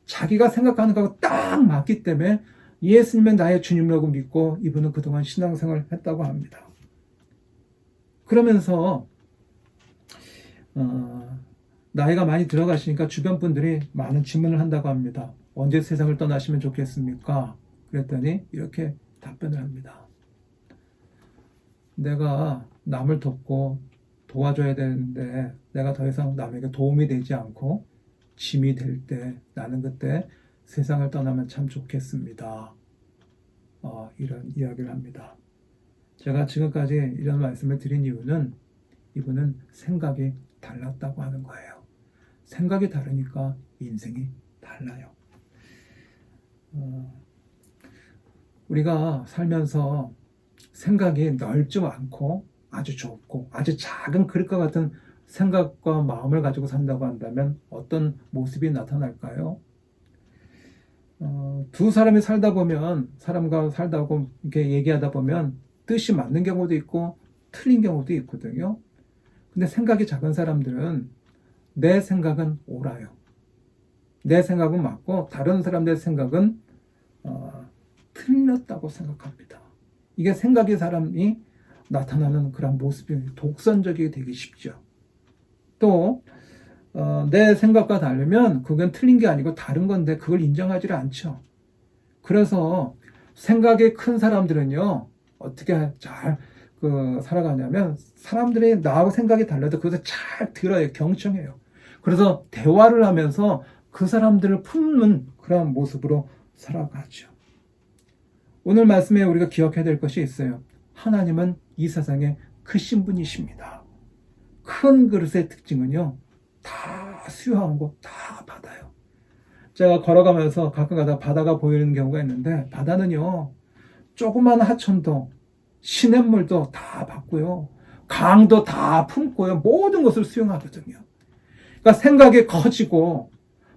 자기가 생각하는 것과 딱 맞기 때문에 예수님은 나의 주님이라고 믿고 이분은 그동안 신앙생활을 했다고 합니다. 그러면서 나이가 많이 들어가시니까 주변 분들이 많은 질문을 한다고 합니다. 언제 세상을 떠나시면 좋겠습니까? 그랬더니 이렇게 답변을 합니다. 내가 남을 돕고 도와줘야 되는데 내가 더 이상 남에게 도움이 되지 않고 짐이 될 때 나는 그때 세상을 떠나면 참 좋겠습니다. 이런 이야기를 합니다. 제가 지금까지 이런 말씀을 드린 이유는 이분은 생각이 달랐다고 하는 거예요. 생각이 다르니까 인생이 달라요. 우리가 살면서 생각이 넓지 않고 아주 좁고 아주 작은 그릇과 같은 생각과 마음을 가지고 산다고 한다면 어떤 모습이 나타날까요? 두 사람이 살다 보면 사람과 살다고 이렇게 얘기하다 보면 뜻이 맞는 경우도 있고 틀린 경우도 있거든요. 근데 생각이 작은 사람들은 내 생각은 옳아요. 내 생각은 맞고 다른 사람들의 생각은 틀렸다고 생각합니다. 이게 생각의 사람이 나타나는 그런 모습이 독선적이 되기 쉽죠. 또 내 생각과 다르면 그건 틀린 게 아니고 다른 건데 그걸 인정하지 않죠. 그래서 생각이 큰 사람들은요 어떻게 잘 살아가냐면 사람들이 나하고 생각이 달라도 그것을 잘 들어요. 경청해요. 그래서 대화를 하면서 그 사람들을 품는 그런 모습으로 살아가죠. 오늘 말씀에 우리가 기억해야 될 것이 있어요. 하나님은 이 세상에 크신 분이십니다. 큰 그릇의 특징은요, 다 수용하고 다 받아요. 제가 걸어가면서 가끔가다 바다가 보이는 경우가 있는데 바다는요, 조그만 하천도 시냇물도 다 받고요, 강도 다 품고요, 모든 것을 수용하거든요. 그러니까 생각이 커지고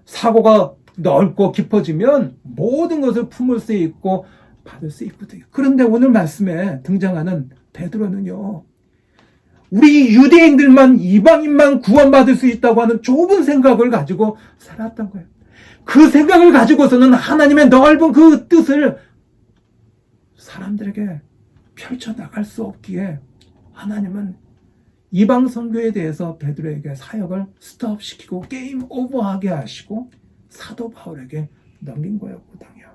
사고가 넓고 깊어지면 모든 것을 품을 수 있고 받을 수 있거든요. 그런데 오늘 말씀에 등장하는 베드로는요, 우리 유대인들만 이방인만 구원받을 수 있다고 하는 좁은 생각을 가지고 살았던 거예요. 그 생각을 가지고서는 하나님의 넓은 그 뜻을 사람들에게 펼쳐나갈 수 없기에 하나님은 이방 선교에 대해서 베드로에게 사역을 스톱시키고 게임 오버하게 하시고 사도 바울에게 넘긴 거였거든요.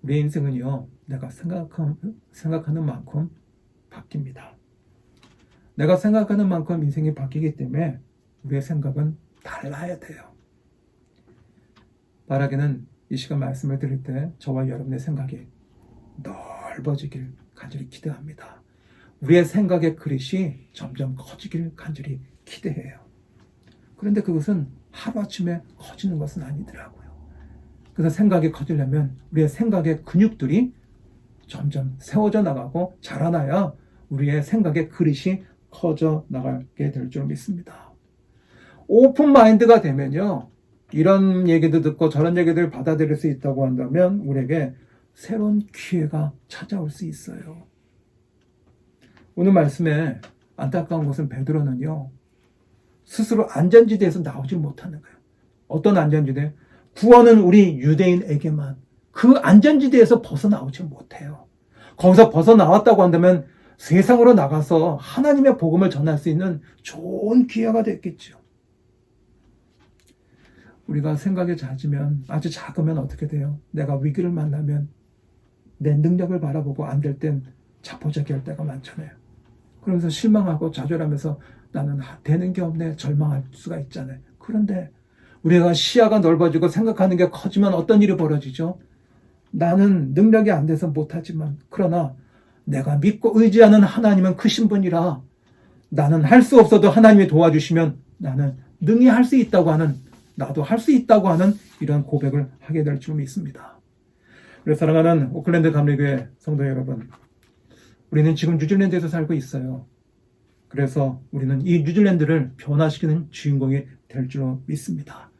우리 인생은요, 내가 생각하는 만큼 바뀝니다. 내가 생각하는 만큼 인생이 바뀌기 때문에 우리의 생각은 달라야 돼요. 바라기는 이 시간 말씀을 드릴 때 저와 여러분의 생각이 넓어지길 간절히 기대합니다. 우리의 생각의 그릇이 점점 커지길 간절히 기대해요. 그런데 그것은 하루아침에 커지는 것은 아니더라고요. 그래서 생각이 커지려면 우리의 생각의 근육들이 점점 세워져 나가고 자라나야 우리의 생각의 그릇이 커져 나가게 될 줄 믿습니다. 오픈 마인드가 되면요, 이런 얘기도 듣고 저런 얘기들을 받아들일 수 있다고 한다면 우리에게 새로운 기회가 찾아올 수 있어요. 오늘 말씀에 안타까운 것은 베드로는요, 스스로 안전지대에서 나오지 못하는 거예요. 어떤 안전지대? 구원은 우리 유대인에게만, 그 안전지대에서 벗어나오지 못해요. 거기서 벗어나왔다고 한다면 세상으로 나가서 하나님의 복음을 전할 수 있는 좋은 기회가 됐겠죠. 우리가 생각이 작으면, 아주 작으면 어떻게 돼요? 내가 위기를 만나면 내 능력을 바라보고 안 될 땐 자포자기 할 때가 많잖아요. 그러면서 실망하고 좌절하면서 나는 되는 게 없네, 절망할 수가 있잖아요. 그런데 우리가 시야가 넓어지고 생각하는 게 커지면 어떤 일이 벌어지죠? 나는 능력이 안 돼서 못하지만, 그러나 내가 믿고 의지하는 하나님은 크신 분이라 나는 할 수 없어도 하나님이 도와주시면 나는 능히 할 수 있다고 하는, 나도 할 수 있다고 하는 이런 고백을 하게 될 줄 믿습니다. 그래서 사랑하는 오클랜드 감리교회 성도 여러분, 우리는 지금 뉴질랜드에서 살고 있어요. 그래서 우리는 이 뉴질랜드를 변화시키는 주인공이 될 줄로 믿습니다.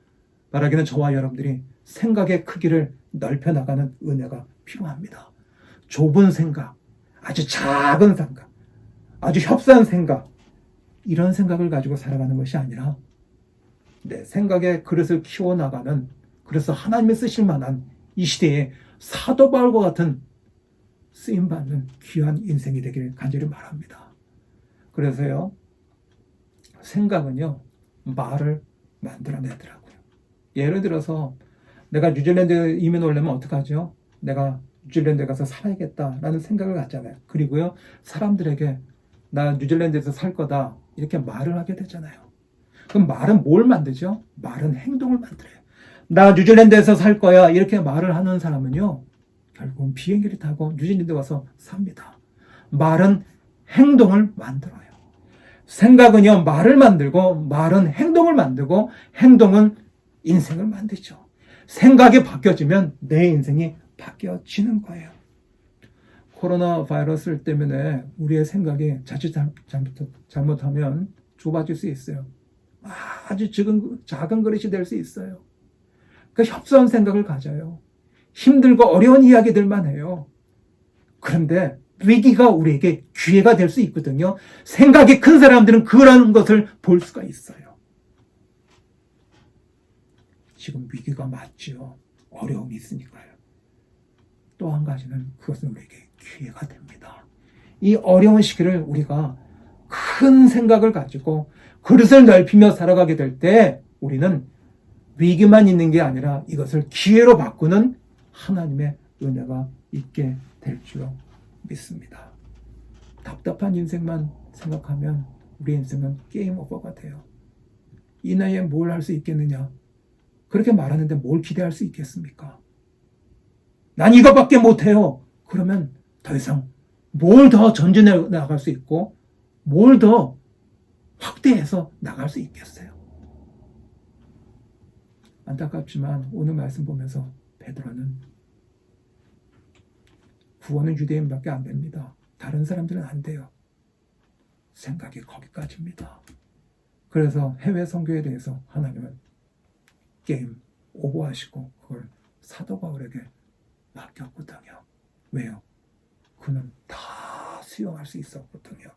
바라기는 저와 여러분들이 생각의 크기를 넓혀 나가는 은혜가 필요합니다. 좁은 생각, 아주 작은 생각, 아주 협소한 생각, 이런 생각을 가지고 살아가는 것이 아니라 내 생각의 그릇을 키워나가는, 그래서 하나님이 쓰실 만한 이 시대에 사도 바울과 같은 쓰임받는 귀한 인생이 되기를 간절히 바랍니다. 그래서요, 생각은요, 말을 만들어내더라고요. 예를 들어서 내가 뉴질랜드에 이민 오려면 어떡하죠? 내가 뉴질랜드에 가서 살아야겠다라는 생각을 갖잖아요. 그리고요, 사람들에게 나 뉴질랜드에서 살 거다 이렇게 말을 하게 되잖아요. 그럼 말은 뭘 만들죠? 말은 행동을 만들어요. 나 뉴질랜드에서 살 거야 이렇게 말을 하는 사람은요, 결국은 비행기를 타고 뉴질랜드 와서 삽니다. 말은 행동을 만들어요. 생각은요, 말을 만들고, 말은 행동을 만들고, 행동은 인생을 만들죠. 생각이 바뀌어지면 내 인생이 바뀌어지는 거예요. 코로나 바이러스 때문에 우리의 생각이 자칫 잘못하면 좁아질 수 있어요. 아주 작은 그릇이 될 수 있어요. 그 협소한 생각을 가져요. 힘들고 어려운 이야기들만 해요. 그런데 위기가 우리에게 기회가 될 수 있거든요. 생각이 큰 사람들은 그런 것을 볼 수가 있어요. 지금 위기가 맞지요. 어려움이 있으니까요. 또 한 가지는 그것은 우리에게 기회가 됩니다. 이 어려운 시기를 우리가 큰 생각을 가지고 그릇을 넓히며 살아가게 될 때 우리는 위기만 있는 게 아니라 이것을 기회로 바꾸는 하나님의 은혜가 있게 될 줄 믿습니다. 답답한 인생만 생각하면 우리 인생은 게임 오버가 돼요. 이 나이에 뭘 할 수 있겠느냐? 그렇게 말하는데 뭘 기대할 수 있겠습니까? 난 이것밖에 못해요. 그러면 더 이상 뭘 더 전진해 나갈 수 있고 뭘 더 확대해서 나갈 수 있겠어요? 안타깝지만 오늘 말씀 보면서 베드로는 구원은 유대인밖에 안 됩니다. 다른 사람들은 안 돼요. 생각이 거기까지입니다. 그래서 해외 선교에 대해서 하나님은 게임 오버하시고 그걸 사도 바울에게 맡겼거든요. 왜요? 그는 다 수용할 수 있었거든요.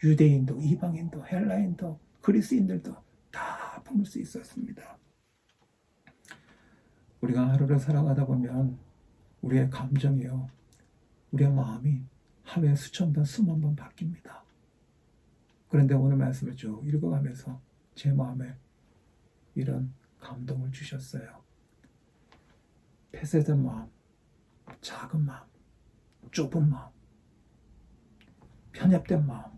유대인도 이방인도 헬라인도 그리스인들도 다 품을 수 있었습니다. 우리가 하루를 살아가다 보면 우리의 감정이요, 우리의 마음이 하루에 수천 번, 수만 번 바뀝니다. 그런데 오늘 말씀을 쭉 읽어가면서 제 마음에 이런 감동을 주셨어요. 폐쇄된 마음, 작은 마음, 좁은 마음, 편협된 마음,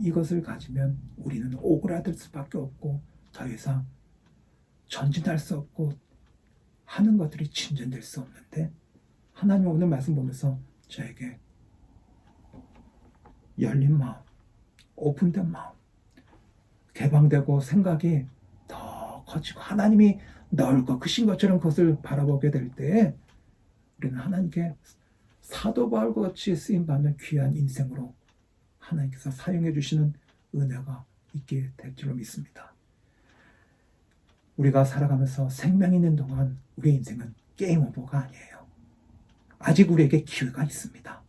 이것을 가지면 우리는 오그라들 수밖에 없고 더 이상 전진할 수 없고 하는 것들이 진전될 수 없는데, 하나님 오늘 말씀 보면서 저에게 열린 마음, 오픈된 마음, 개방되고 생각이 더 커지고 하나님이 넓고 크신 것처럼 그것을 바라보게 될 때에 우리는 하나님께 사도 바울과 같이 쓰임받는 귀한 인생으로 하나님께서 사용해 주시는 은혜가 있게 될 줄로 믿습니다. 우리가 살아가면서 생명 있는 동안 우리의 인생은 게임 오버가 아니에요. 아직 우리에게 기회가 있습니다.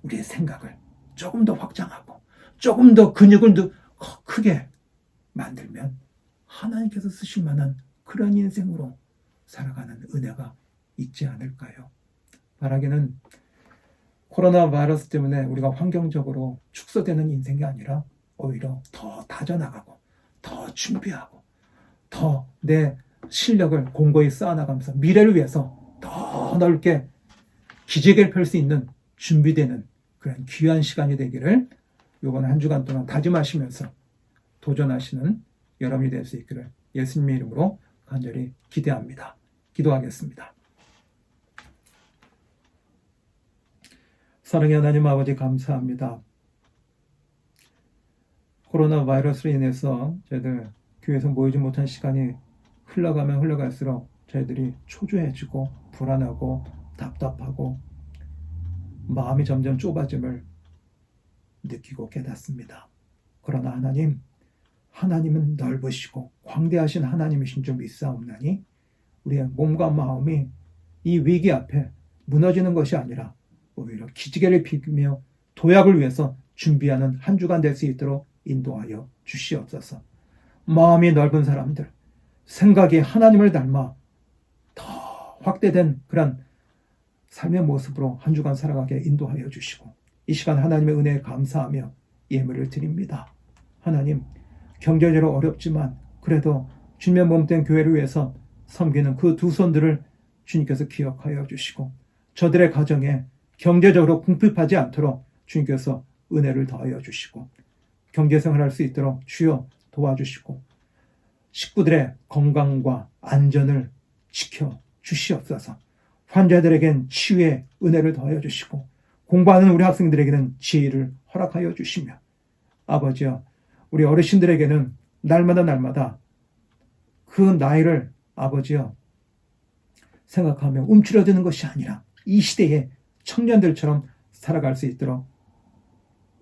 우리의 생각을 조금 더 확장하고 조금 더 근육을 더 크게 만들면 하나님께서 쓰실 만한 그런 인생으로 살아가는 은혜가 있지 않을까요? 바라기는 코로나 바이러스 때문에 우리가 환경적으로 축소되는 인생이 아니라 오히려 더 다져나가고 더 준비하고 더 내 실력을 공고히 쌓아나가면서 미래를 위해서 더 넓게 기지개를 펼 수 있는 준비되는 그런 귀한 시간이 되기를 이번 한 주간 동안 다짐하시면서 도전하시는 여러분이 될 수 있기를 예수님의 이름으로 간절히 기대합니다. 기도하겠습니다. 사랑의 하나님 아버지 감사합니다. 코로나 바이러스로 인해서 저희들 교회에서 모이지 못한 시간이 흘러가면 흘러갈수록 저희들이 초조해지고 불안하고 답답하고 마음이 점점 좁아짐을 느끼고 깨닫습니다. 그러나 하나님은 넓으시고 광대하신 하나님이신 줄 믿사옵나니 우리의 몸과 마음이 이 위기 앞에 무너지는 것이 아니라 오히려 기지개를 펴며 도약을 위해서 준비하는 한 주간 될 수 있도록 인도하여 주시옵소서. 마음이 넓은 사람들, 생각이 하나님을 닮아 더 확대된 그런 삶의 모습으로 한 주간 살아가게 인도하여 주시고 이 시간 하나님의 은혜에 감사하며 예물을 드립니다. 하나님, 경제적으로 어렵지만 그래도 주님의 몸된 교회를 위해서 섬기는 그 두 손들을 주님께서 기억하여 주시고 저들의 가정에 경제적으로 궁핍하지 않도록 주님께서 은혜를 더하여 주시고 경제생활할 수 있도록 주여 도와주시고 식구들의 건강과 안전을 지켜 주시옵소서. 환자들에겐 치유의 은혜를 더하여 주시고 공부하는 우리 학생들에게는 지혜를 허락하여 주시며 아버지여 우리 어르신들에게는 날마다 그 나이를 아버지여 생각하며 움츠러드는 것이 아니라 이 시대의 청년들처럼 살아갈 수 있도록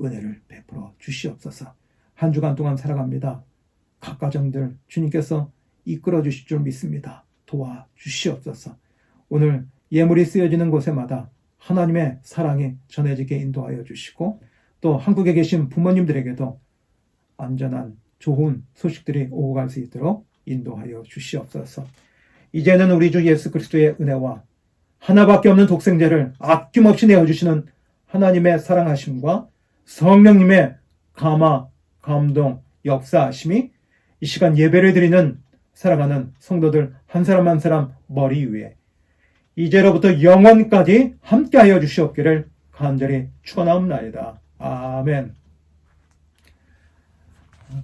은혜를 베풀어 주시옵소서. 한 주간 동안 살아갑니다. 각 가정들 주님께서 이끌어 주실 줄 믿습니다. 도와주시옵소서. 오늘 예물이 쓰여지는 곳에마다 하나님의 사랑이 전해지게 인도하여 주시고 또 한국에 계신 부모님들에게도 안전한 좋은 소식들이 오고 갈 수 있도록 인도하여 주시옵소서. 이제는 우리 주 예수 그리스도의 은혜와 하나밖에 없는 독생자를 아낌없이 내어주시는 하나님의 사랑하심과 성령님의 감화, 감동, 역사하심이 이 시간 예배를 드리는 살아가는 성도들 한 사람 한 사람 머리 위에 이제로부터 영원까지 함께하여 주시옵기를 간절히 축원하옵나이다. 아멘.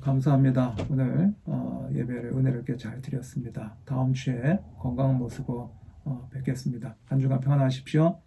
감사합니다. 오늘 예배를 은혜를 있게 잘 드렸습니다. 다음 주에 건강한 모습으로 뵙겠습니다. 한 주간 평안하십시오.